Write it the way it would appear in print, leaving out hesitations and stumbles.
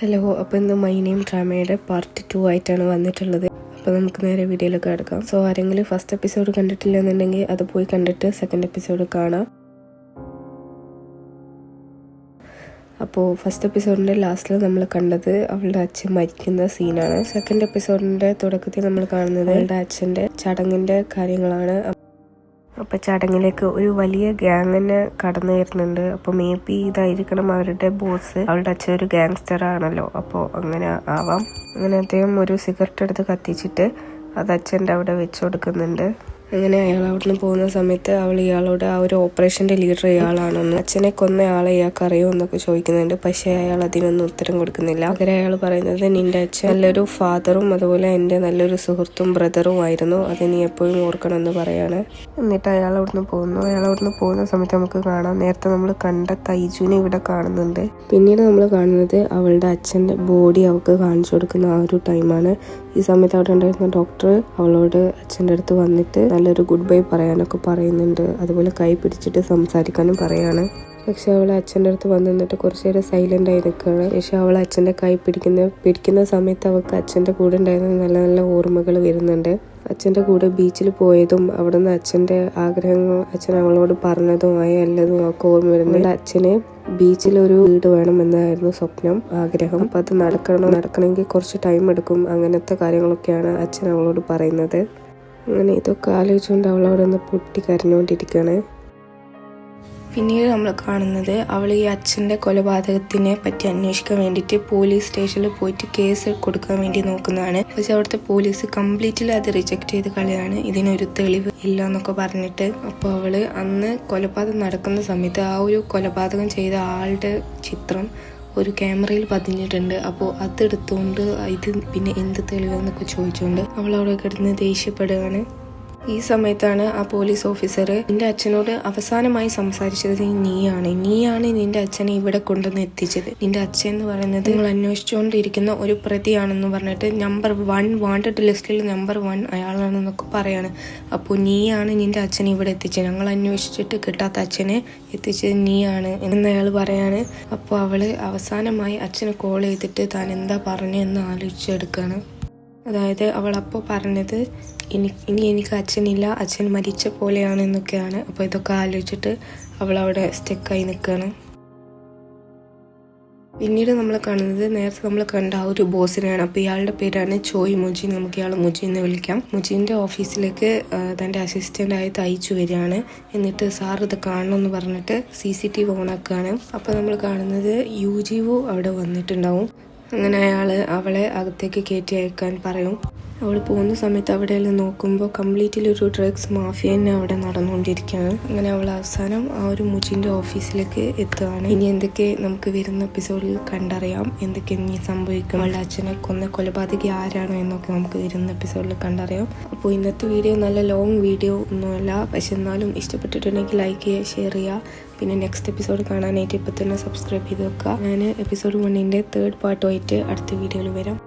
Hello, അപ്പോൾ ഇന്ന് my name ഡ്രാമയുടെ part 2 ആയിട്ടാണ് വന്നിട്ടുള്ളത്. അപ്പോൾ നമുക്ക് നേരെ വീഡിയോയിലൊക്കെ കിടക്കാം. സോ ആരെങ്കിലും ഫസ്റ്റ് എപ്പിസോഡ് കണ്ടിട്ടില്ല എന്നുണ്ടെങ്കിൽ അത് പോയി കണ്ടിട്ട് സെക്കൻഡ് എപ്പിസോഡ് കാണാം. അപ്പോൾ ഫസ്റ്റ് എപ്പിസോഡിൻ്റെ ലാസ്റ്റിൽ നമ്മൾ കണ്ടത് അവളുടെ അച്ഛൻ മരിക്കുന്ന സീനാണ്. സെക്കൻഡ് എപ്പിസോഡിൻ്റെ തുടക്കത്തിൽ നമ്മൾ കാണുന്നത് അവളുടെ അച്ഛൻ്റെ ചടങ്ങിൻ്റെ കാര്യങ്ങളാണ്. അപ്പോൾ ചടങ്ങിലേക്ക് ഒരു വലിയ ഗ്യാങ്ങിന് കടന്നു വരുന്നുണ്ട്. അപ്പോൾ മേ ബി ഇതായിരിക്കണം അവരുടെ ബോസ്. അവളുടെ അച്ഛൻ ഒരു ഗാങ്സ്റ്റർ ആണല്ലോ, അപ്പോൾ അങ്ങനെ ആവാം. അങ്ങനെ അദ്ദേഹം ഒരു സിഗരറ്റ് എടുത്ത് കത്തിച്ചിട്ട് അത് അച്ഛൻ്റെ അവിടെ വെച്ച് കൊടുക്കുന്നുണ്ട്. അങ്ങനെ അയാൾ അവിടുന്ന് പോകുന്ന സമയത്ത് അവൾ ഇയാളോട് ആ ഒരു ഓപ്പറേഷൻ്റെ ലീഡർ ഇയാളാണെന്ന്, അച്ഛനെ കൊന്ന ആളെ ഇയാൾക്ക് അറിയോ എന്നൊക്കെ ചോദിക്കുന്നുണ്ട്. പക്ഷേ അയാൾ അതിനൊന്നും ഉത്തരം കൊടുക്കുന്നില്ല. പകരം അയാൾ പറയുന്നത്, നിന്റെ അച്ഛൻ നല്ലൊരു ഫാദറും അതുപോലെ എൻ്റെ നല്ലൊരു സുഹൃത്തും ബ്രദറും ആയിരുന്നു, അത് നീ എപ്പോഴും ഓർക്കണം എന്ന് പറയാണ്. എന്നിട്ട് അയാൾ അവിടുന്ന് പോകുന്നു. അയാൾ അവിടുന്ന് പോകുന്ന സമയത്ത് നമുക്ക് കാണാം, നേരത്തെ നമ്മൾ കണ്ട തൈജുവിനെ ഇവിടെ കാണുന്നുണ്ട്. പിന്നീട് നമ്മൾ കാണുന്നത് അവളുടെ അച്ഛൻ്റെ ബോഡി അവൾക്ക് കാണിച്ചു കൊടുക്കുന്ന ആ ഒരു ടൈമാണ്. ഈ സമയത്ത് അവിടെ ഉണ്ടായിരുന്ന ഡോക്ടർ അവളോട് അച്ഛൻ്റെ അടുത്ത് വന്നിട്ട് നല്ലൊരു ഗുഡ് ബൈ പറയാനൊക്കെ പറയുന്നുണ്ട്. അതുപോലെ കൈ പിടിച്ചിട്ട് സംസാരിക്കാനും പറയാണ്. പക്ഷെ അവൾ അച്ഛൻ്റെ അടുത്ത് വന്നിട്ട് കുറച്ച് നേരം സൈലൻ്റ് ആയി നിൽക്കുകയാണ്. ശേഷം അവൾ അച്ഛൻ്റെ കൈ പിടിക്കുന്ന സമയത്ത് അവൾക്ക് അച്ഛൻ്റെ കൂടെ ഉണ്ടായിരുന്ന നല്ല നല്ല ഓർമ്മകൾ വരുന്നുണ്ട്. അച്ഛൻ്റെ കൂടെ ബീച്ചിൽ പോയതും അവിടെ നിന്ന് അച്ഛൻ്റെ ആഗ്രഹങ്ങൾ അച്ഛൻ അവളോട് പറഞ്ഞതുമായ എല്ലാതും ഒക്കെ ഓർമ്മ വരുന്നുണ്ട്. അച്ഛന് ബീച്ചിലൊരു വീട് വേണമെന്നായിരുന്നു സ്വപ്നം, ആഗ്രഹം. അപ്പം അത് നടക്കണമെങ്കിൽ കുറച്ച് ടൈം എടുക്കും. അങ്ങനത്തെ കാര്യങ്ങളൊക്കെയാണ് അച്ഛൻ അവളോട് പറയുന്നത്. അങ്ങനെ ഇതൊക്കെ ആലോചിച്ചുകൊണ്ട് അവളവിടെ നിന്ന് പൊട്ടി കരഞ്ഞുകൊണ്ടിരിക്കുകയാണ്. പിന്നീട് നമ്മൾ കാണുന്നത് അവൾ ഈ അച്ഛൻ്റെ കൊലപാതകത്തിനെ പറ്റി അന്വേഷിക്കാൻ വേണ്ടിയിട്ട് പോലീസ് സ്റ്റേഷനിൽ പോയിട്ട് കേസ് കൊടുക്കാൻ വേണ്ടി നോക്കുന്നതാണ്. പക്ഷെ അവിടുത്തെ പോലീസ് കംപ്ലീറ്റ്ലി അത് റിജക്റ്റ് ചെയ്ത് കളയാണ്, ഇതിനൊരു തെളിവ് ഇല്ല എന്നൊക്കെ പറഞ്ഞിട്ട്. അപ്പോൾ അവൾ അന്ന് കൊലപാതകം നടക്കുന്ന സമയത്ത് ആ ഒരു കൊലപാതകം ചെയ്ത ആളുടെ ചിത്രം ഒരു ക്യാമറയിൽ പതിഞ്ഞിട്ടുണ്ട്. അപ്പോൾ അതെടുത്തുകൊണ്ട് ഇത് പിന്നെ എന്ത് തെളിവെന്നൊക്കെ ചോദിച്ചുകൊണ്ട് അവൾ അവിടെ കിടന്ന് ദേഷ്യപ്പെടുകയാണ്. ഈ സമയത്താണ് ആ പോലീസ് ഓഫീസർ, നിന്റെ അച്ഛനോട് അവസാനമായി സംസാരിച്ചത് നീയാണ് നിന്റെ അച്ഛനെ ഇവിടെ കൊണ്ടുവന്ന് എത്തിച്ചത്. നിന്റെ അച്ഛൻ എന്ന് പറയുന്നത് നിങ്ങൾ അന്വേഷിച്ചുകൊണ്ടിരിക്കുന്ന ഒരു പ്രതിയാണെന്ന് പറഞ്ഞിട്ട് നമ്പർ 1 വാണ്ടഡ് ലിസ്റ്റിൽ നമ്പർ 1 അയാളാണെന്നൊക്കെ പറയാണ്. അപ്പോൾ നീയാണ് നിന്റെ അച്ഛനെ ഇവിടെ എത്തിച്ചത്, ഞങ്ങൾ അന്വേഷിച്ചിട്ട് കിട്ടാത്ത അച്ഛനെ എത്തിച്ചത് നീയാണ് എന്ന് അയാൾ പറയാണ്. അപ്പോൾ അവള് അവസാനമായി അച്ഛനെ കോൾ ചെയ്തിട്ട് താൻ എന്താ പറഞ്ഞതെന്ന് ആലോചിച്ചെടുക്കുകയാണ്. അതായത് അവൾ അപ്പോൾ പറഞ്ഞത് ഇനി എനിക്ക് അച്ഛനില്ല, അച്ഛൻ മരിച്ച പോലെയാണെന്നൊക്കെയാണ്. അപ്പോൾ ഇതൊക്കെ ആലോചിച്ചിട്ട് അവൾ അവിടെ സ്റ്റക്കായി നിൽക്കുകയാണ്. പിന്നീട് നമ്മൾ കാണുന്നത് നേരത്തെ നമ്മൾ കണ്ട ആ ഒരു ബോസിനെയാണ്. അപ്പോൾ ഇയാളുടെ പേരാണ് ചോയ് മുജി, നമുക്ക് ഇയാൾ മുജി എന്ന് വിളിക്കാം. മുജിൻ്റെ ഓഫീസിലേക്ക് തൻ്റെ അസിസ്റ്റൻ്റായി തയ്ച്ചു വരികയാണ്. എന്നിട്ട് സാർ ഇത് കാണണമെന്ന് പറഞ്ഞിട്ട് CCTV ഓണാക്കുകയാണ്. അപ്പോൾ നമ്മൾ കാണുന്നത് യുജിവു അവിടെ വന്നിട്ടുണ്ടാവും. അങ്ങനെ അയാൾ അവളെ അകത്തേക്ക് കയറ്റി അയക്കാൻ പറയും. അവൾ പോകുന്ന സമയത്ത് അവിടെയെല്ലാം നോക്കുമ്പോൾ കംപ്ലീറ്റ്ലി ഒരു ഡ്രഗ്സ് മാഫിയ തന്നെ അവിടെ നടന്നുകൊണ്ടിരിക്കുകയാണ്. അങ്ങനെ അവൾ അവസാനം ആ ഒരു മുജിൻ്റെ ഓഫീസിലേക്ക് എത്തുകയാണ്. ഇനി എന്തൊക്കെ നമുക്ക് വരുന്ന എപ്പിസോഡിൽ കണ്ടറിയാം, എന്തൊക്കെ ഇനി സംഭവിക്കും, അവളുടെ അച്ഛനെ കൊന്ന കൊലപാതകി ആരാണോ എന്നൊക്കെ നമുക്ക് വരുന്ന എപ്പിസോഡിൽ കണ്ടറിയാം. അപ്പോൾ ഇന്നത്തെ വീഡിയോ നല്ല ലോങ് വീഡിയോ ഒന്നുമല്ല, പക്ഷെ എന്നാലും ഇഷ്ടപ്പെട്ടിട്ടുണ്ടെങ്കിൽ ലൈക്ക് ചെയ്യുക, ഷെയർ ചെയ്യുക. പിന്നെ നെക്സ്റ്റ് എപ്പിസോഡ് കാണാനായിട്ട് ഇപ്പോൾ തന്നെ സബ്സ്ക്രൈബ് ചെയ്ത് വെക്കുക. ഞാൻ എപ്പിസോഡ് 1ൻ്റെ 3rd പാർട്ടുമായിട്ട് അടുത്ത വീഡിയോയിൽ വരാം.